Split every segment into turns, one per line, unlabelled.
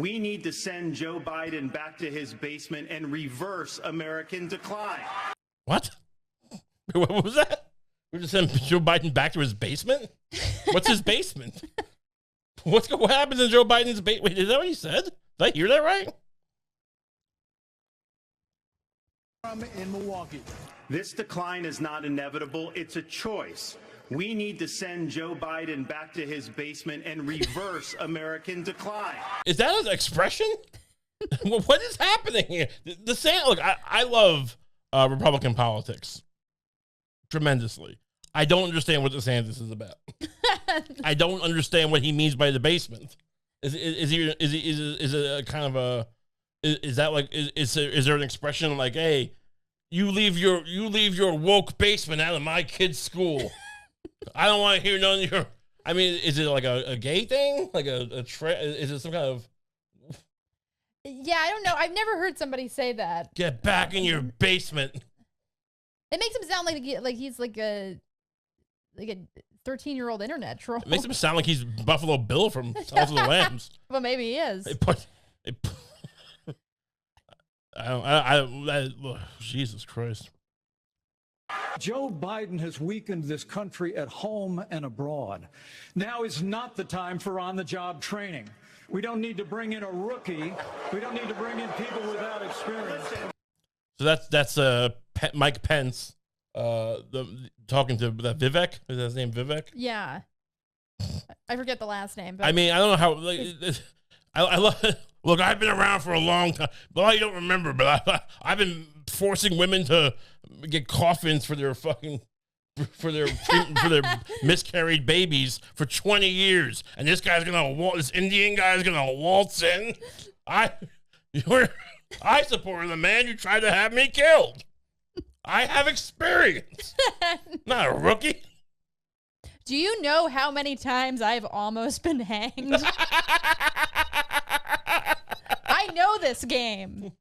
We need to send Joe Biden back to his basement and reverse American decline.
What? What was that? We're just sending Joe Biden back to his basement? What's his basement? What happens in Joe Biden's basement? Wait, is that what he said? Did I hear that right?
In Milwaukee. This decline is not inevitable. It's a choice. We need to send Joe Biden back to his basement and reverse American decline.
Is that an expression? What is happening here? Look, I love Republican politics tremendously. I don't understand what DeSantis is about. I don't understand what he means by the basement. Is it a kind of a? Is that like is there an expression like, hey, you leave your woke basement out of my kid's school? I don't want to hear none of your. I mean, is it like a gay thing? Like is it some kind of?
Yeah, I don't know. I've never heard somebody say that.
Get back in your basement.
It makes him sound like he's like a 13-year-old internet troll.
It makes him sound like he's Buffalo Bill from Silence of the Lambs.
Well, maybe he is.
Jesus Christ.
Joe Biden has weakened this country at home and abroad. Now is not the time for on-the-job training. We don't need to bring in a rookie. We don't need to bring in people without experience.
So that's Mike Pence talking to that Vivek. Is that his name, Vivek?
Yeah. I forget the last name. But
I mean, I don't know how. I love. Look, I've been around for a long time. Well, you don't remember, but I've been forcing women to get coffins for their miscarried babies for 20 years, and this Indian guy's gonna waltz in. I supported the man who tried to have me killed. I have experience. Not a rookie.
Do you know how many times I've almost been hanged? I know this game.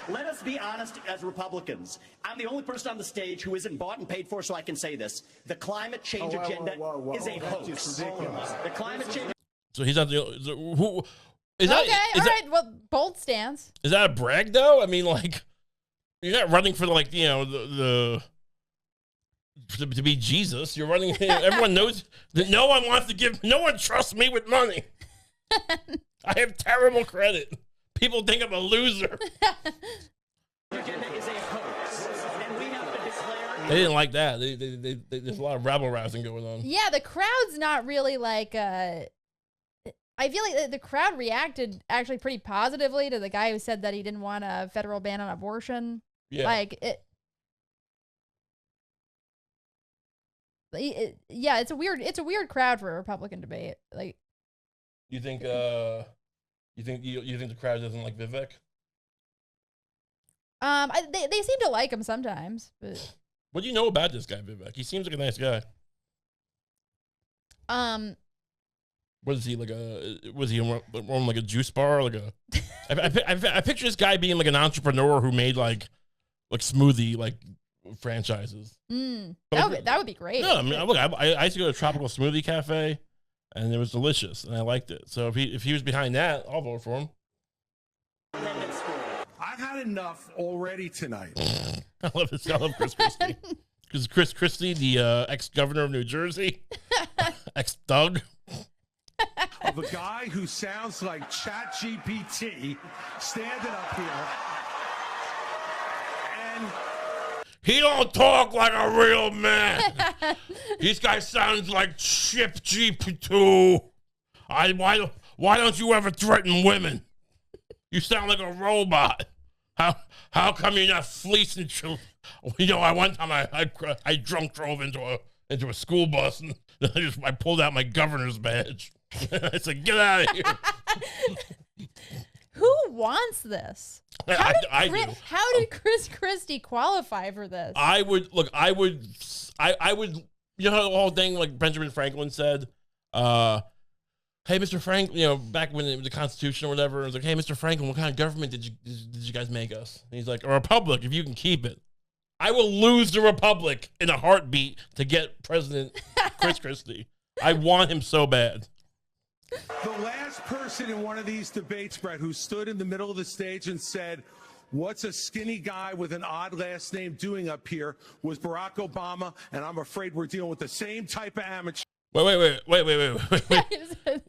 Let us be honest as Republicans. I'm the only person on the stage who isn't bought and paid for, so I can say this. The climate change agenda is a hoax. The climate change.
So he's not who is
okay,
that?
All right. Well, bold stance.
Is that a brag though? I mean, like, you're not running for to be Jesus. You're running. Everyone knows that no one trusts me with money. I have terrible credit. People think I'm a loser. They didn't like that. There's a lot of rabble rousing going on.
Yeah, the crowd's not really like. I feel like the crowd reacted actually pretty positively to the guy who said that he didn't want a federal ban on abortion.
Yeah.
Like it. Yeah, it's a weird crowd for a Republican debate. Like,
you think the crowd doesn't like Vivek?
They seem to like him sometimes. But
what do you know about this guy, Vivek? He seems like a nice guy. What is he like was he on like a juice bar? Like I picture this guy being like an entrepreneur who made like smoothie like franchises.
That would be great.
No, I mean, look, I used to go to Tropical Smoothie Cafe, and it was delicious, and I liked it. So if he was behind that, I'll vote for him.
I've had enough already tonight.
I love this. I love Chris Christie. Because Chris Christie, the ex-governor of New Jersey, ex-thug.
Of a guy who sounds like ChatGPT standing up here. And
he don't talk like a real man. This guy sounds like Chip GP2. Why don't you ever threaten women? You sound like a robot. How come you're not fleecing children? You know, one time I drunk drove into a school bus and I pulled out my governor's badge. I said, "Get out of here."
Who wants this?
I do.
How did Chris Christie qualify for this?
I would. You know the whole thing, like Benjamin Franklin said, hey, Mr. Franklin, you know, back when it was the Constitution or whatever, it was like, hey, Mr. Franklin, what kind of government did you guys make us? And he's like, a republic, if you can keep it. I will lose the Republic in a heartbeat to get President Chris Christie. I want him so bad.
The last person in one of these debates, Brett, who stood in the middle of the stage and said, "What's a skinny guy with an odd last name doing up here?" was Barack Obama, and I'm afraid we're dealing with the same type of amateur.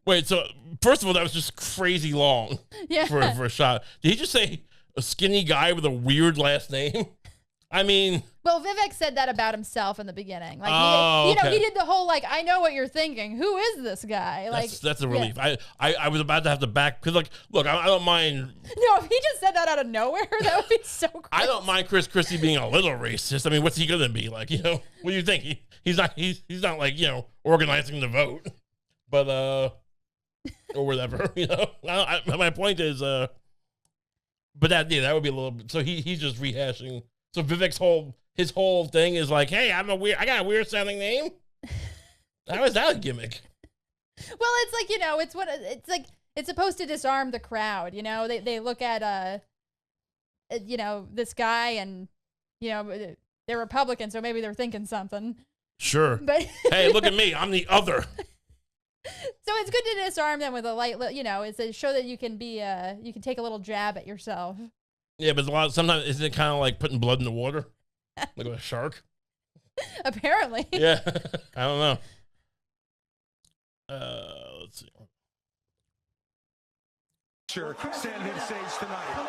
Wait, so first of all, that was just crazy long for a shot. Did he just say a skinny guy with a weird last name? I mean...
Well, Vivek said that about himself in the beginning. Like, he did the whole, like, I know what you're thinking. Who is this guy? Like,
that's a relief. Yeah. I was about to have to back... Because, like, look, I don't mind...
No, if he just said that out of nowhere, that would be so crazy.
I don't mind Chris Christie being a little racist. I mean, what's he going to be? Like, you know, what do you think? He's not like, you know, organizing the vote. But, or whatever, you know? My point is, but that would be a little... So he's just rehashing... So Vivek's whole thing is like, hey, I got a weird sounding name. How is that a gimmick?
Well, it's like, you know, it's supposed to disarm the crowd. You know, they look at you know, this guy, and you know they're Republican, so maybe they're thinking something.
Sure. But hey, look at me, I'm the other.
So it's good to disarm them with a light, you know, it's to show that you can be you can take a little jab at yourself.
Yeah, but sometimes isn't it kind of like putting blood in the water, like a shark?
Apparently.
Yeah, I don't know. Let's see.
Sure, standing in stage tonight.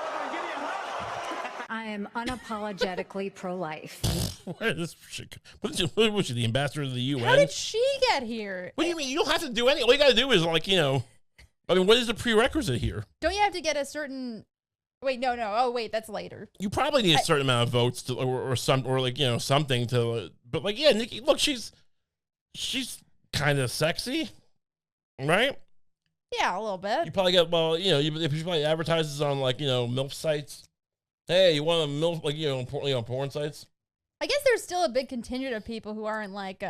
I am unapologetically pro-life.
Where is this chick? What was she, the ambassador of the UN?
How did she get here?
What do you mean? You don't have to do anything. All you got to do is, like, you know, I mean, what is the prerequisite here?
Don't you have to get a certain... Wait, no. Oh, wait, that's later.
You probably need a certain amount of votes to, or like, you know, something to, but like, yeah, Nikki, look, she's kind of sexy, right?
Yeah, a little bit.
You probably get, well, you know, if she probably advertises on, like, you know, MILF sites. Hey, you want a MILF, like, you know, porn sites?
I guess there's still a big contingent of people who aren't like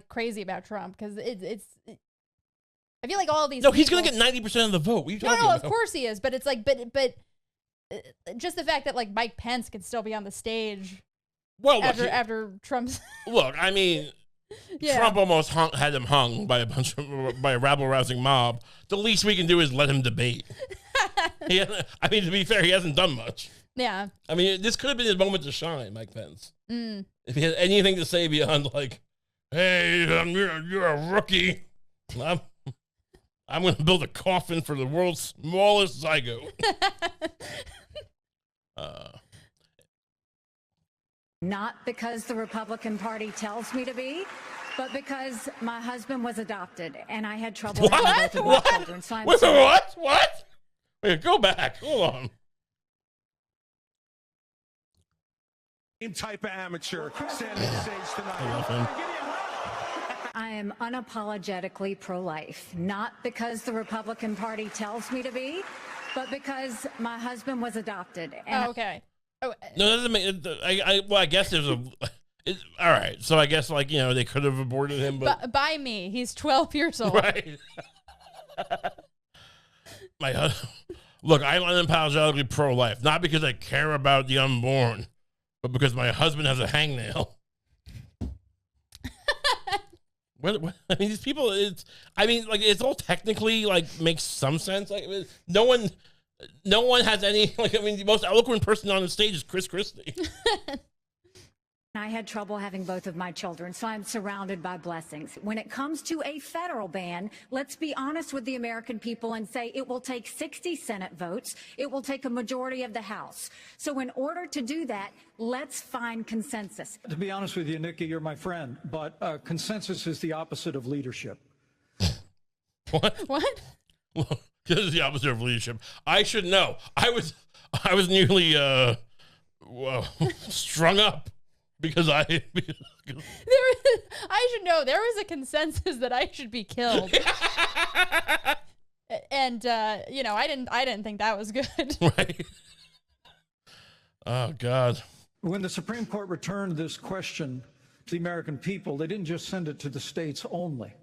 crazy about Trump, because it's I feel like all of these.
No, he's gonna get 90% of the vote. What are you talking about?
Of course he is, but it's like, but just the fact that like Mike Pence could still be on the stage.
Well,
after Trump's.
Look, I mean, yeah. Trump almost had him hung by a rabble-rousing mob. The least we can do is let him debate. I mean, to be fair, he hasn't done much.
Yeah. I
mean, this could have been his moment to shine, Mike Pence. If he had anything to say beyond like, "Hey, you're a rookie. I'm going to build a coffin for the world's smallest zygote."
Not because the Republican Party tells me to be, but because my husband was adopted and I had trouble with both of my children. So
What? Wait, go back. Hold on.
Same type of amateur standing on stage tonight.
I am unapologetically pro-life, not because the Republican Party tells me to be, but because my husband was adopted. And
okay.
No, that doesn't make. I guess there's a. All right, so I guess, like, you know, they could have aborted him, but
by me, he's 12 years old.
Right. Look, I'm unapologetically pro-life, not because I care about the unborn, but because my husband has a hangnail. What? I mean, these people. It's all technically like makes some sense. Like, no one has any. Like, I mean, the most eloquent person on the stage is Chris Christie.
I had trouble having both of my children, so I'm surrounded by blessings. When it comes to a federal ban, let's be honest with the American people and say it will take 60 Senate votes. It will take a majority of the House. So in order to do that, let's find consensus.
To be honest with you, Nikki, you're my friend, but consensus is the opposite of leadership.
What? Well, this is the opposite of leadership. I should know. I was nearly strung up. Because I
should know there was a consensus that I should be killed, and you know, I didn't think that was good.
Right? Oh God!
When the Supreme Court returned this question to the American people, they didn't just send it to the states only.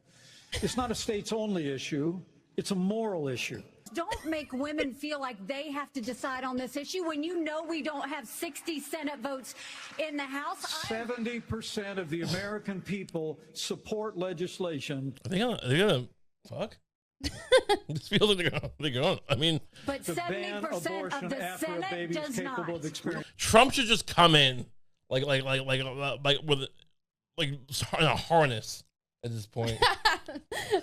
It's not a states only issue; it's a moral issue.
Don't make women feel like they have to decide on this issue when you know we don't have 60 Senate votes in the House.
70% of the American people support legislation.
Are they gonna fuck? This feels like they're going. I mean,
but 70% of the Senate does not.
Trump should just come in like with in a harness at this point,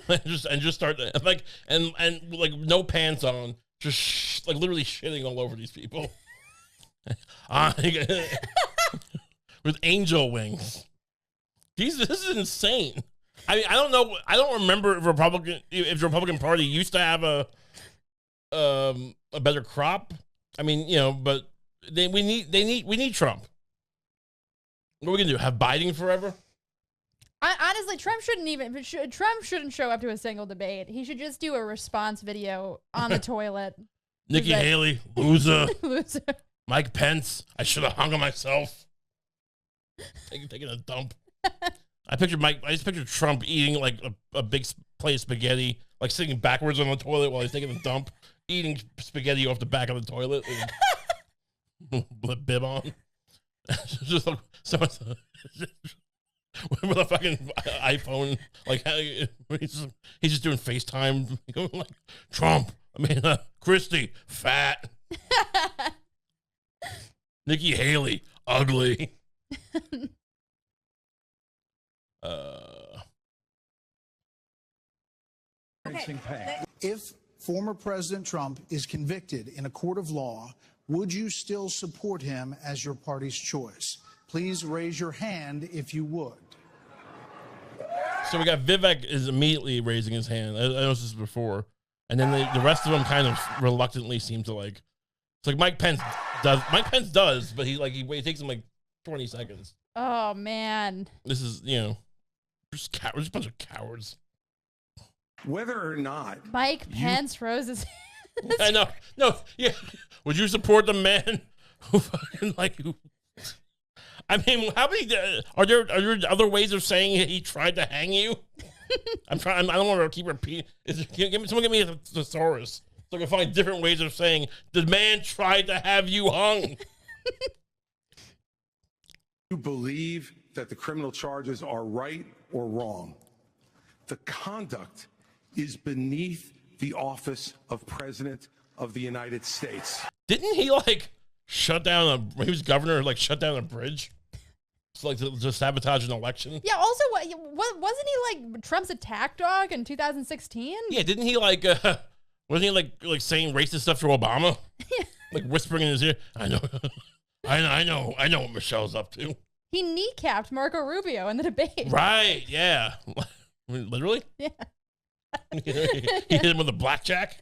and just start like no pants on, just literally shitting all over these people, with angel wings. Jesus, this is insane. I mean, I don't know. I don't remember if the Republican Party used to have a better crop. I mean, but we need Trump. What are we gonna do? Have Biden forever?
Honestly, Trump shouldn't show up to a single debate. He should just do a response video on the toilet.
Nikki Haley, loser.
Loser.
Mike Pence, I should have hung on myself. Taking a dump. I just pictured Trump eating like a big plate of spaghetti, like sitting backwards on the toilet while he's taking a dump, eating spaghetti off the back of the toilet with bib on. Just like someone with a fucking iPhone, like he's just doing FaceTime, like Trump. Christie, fat. Nikki Haley, ugly.
If former President Trump is convicted in a court of law, would you still support him as your party's choice? Please raise your hand if you would.
So we got Vivek is immediately raising his hand. I noticed this before. And then the rest of them kind of reluctantly seem to like. It's like Mike Pence does. Mike Pence does, but he takes him like 20 seconds.
Oh man.
This is just a bunch of cowards.
Whether or not
Mike Pence roses.
I know. No. Yeah. Would you support the man who fucking who? I mean, how many are there other ways of saying he tried to hang you? I don't want to keep repeating. Someone give me a thesaurus so I can find different ways of saying the man tried to have you hung.
You believe that the criminal charges are right or wrong. The conduct is beneath the office of President of the United States.
Didn't he shut down he was governor, shut down a bridge? So to sabotage an election?
Yeah, also, wasn't he Trump's attack dog in 2016?
Yeah, didn't he wasn't he saying racist stuff to Obama? Whispering in his ear, I know what Michelle's up to.
He kneecapped Marco Rubio in the debate.
Right, yeah. Literally?
Yeah.
He hit him with a blackjack.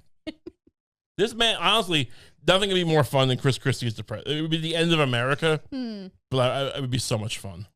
This man, honestly, nothing could be more fun than Chris Christie as the president. It would be the end of America, but it would be so much fun.